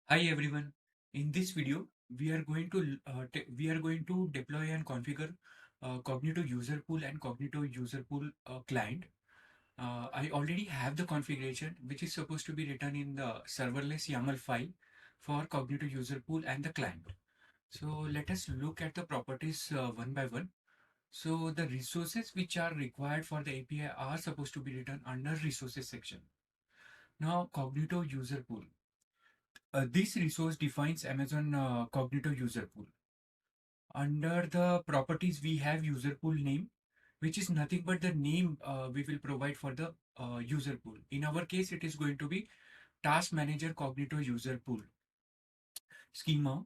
Hi everyone. In this video, we are going to deploy and configure Cognito user pool and Cognito user pool client. I already have the configuration which is supposed to be written in the serverless YAML file for Cognito user pool and the client. So let us look at the properties one by one. So the resources which are required for the API are supposed to be written under resources section. Now Cognito user pool. This resource defines Amazon Cognito user pool. Under the properties, we have user pool name, which is nothing but the name we will provide for the user pool. In our case, it is going to be Task Manager Cognito user pool. Schema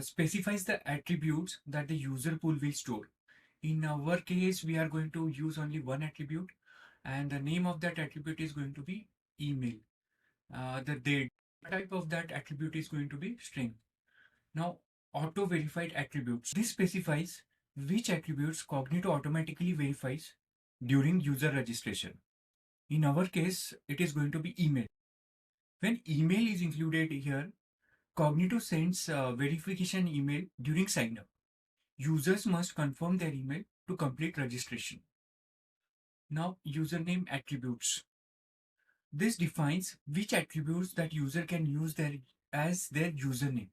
specifies the attributes that the user pool will store. In our case, we are going to use only one attribute, and the name of that attribute is going to be email. The date type of that attribute is going to be string. Now, auto-verified attributes. This specifies which attributes Cognito automatically verifies during user registration. In our case, it is going to be email. When email is included here, Cognito sends a verification email during sign-up. Users must confirm their email to complete registration. Now, username attributes. This defines which attributes that user can use as their username.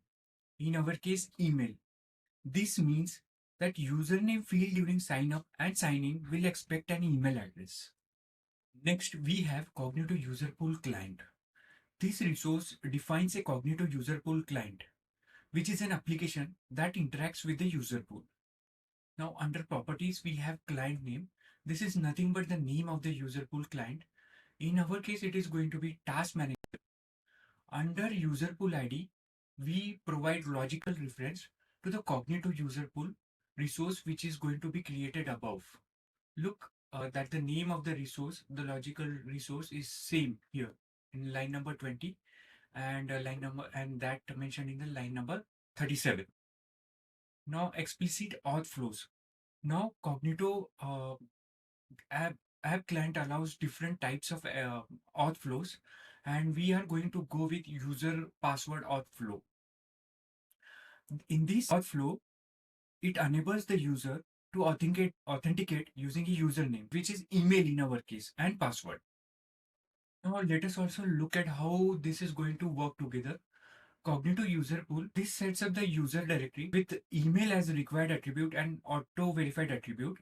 In our case, email. This means that username field during sign up and sign in will expect an email address. Next, we have Cognito User Pool Client. This resource defines a Cognito User Pool Client, which is an application that interacts with the user pool. Now, under properties, we have client name. This is nothing but the name of the user pool client. In our case, it is going to be Task Manager. Under user pool ID, we provide logical reference to the Cognito user pool resource which is going to be created above. Look that the name of the resource, the logical resource is same here in line number 20 and that mentioned in the line number 37. Now explicit auth flows. Now Cognito app client allows different types of auth flows, and we are going to go with user password auth flow. In this auth flow, it enables the user to authenticate using a username, which is email in our case, and password. Now let us also look at how this is going to work together. Cognito user pool. This sets up the user directory with email as a required attribute and auto verified attribute.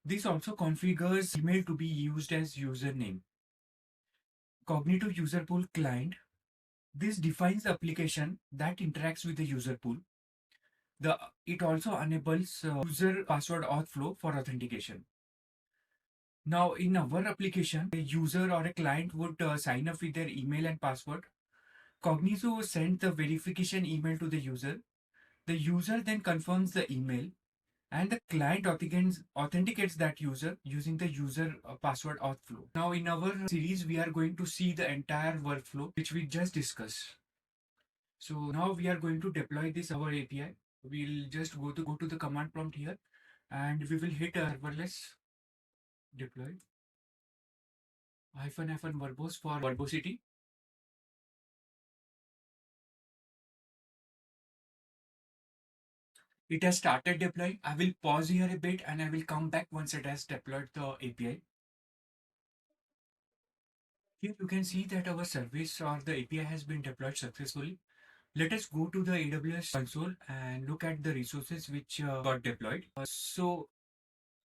This also configures email to be used as username. Cognito user pool client. This defines the application that interacts with the user pool. It also enables user password auth flow for authentication. Now, in our application, a user or a client would sign up with their email and password. Cognito sends the verification email to the user. The user then confirms the email, and the client authenticates that user using the user password auth flow. Now, in our series, we are going to see the entire workflow which we just discussed. So now we are going to deploy this our API. We'll just go to the command prompt here, and we will hit serverless deploy -verbose for verbosity. It has started deploying. I will pause here a bit and I will come back once it has deployed the API. Here you can see that our service or the API has been deployed successfully. Let us go to the AWS console and look at the resources which got deployed. So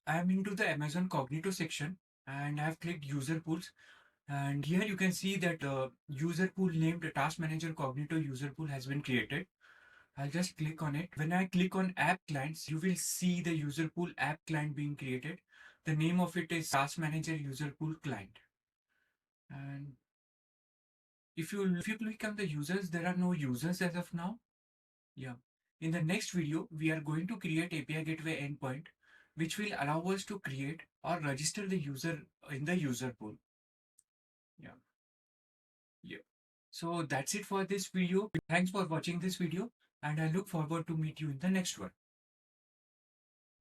I am into the Amazon Cognito section and I have clicked user pools. And here you can see that the user pool named Task Manager Cognito user pool has been created. I'll just click on it. When I click on app clients, you will see the user pool app client being created. The name of it is Task Manager user pool client. And if you click on the users, there are no users as of now. Yeah. In the next video, we are going to create API Gateway endpoint, which will allow us to create or register the user in the user pool. Yeah. Yeah. So that's it for this video. Thanks for watching this video, and I look forward to meet you in the next one.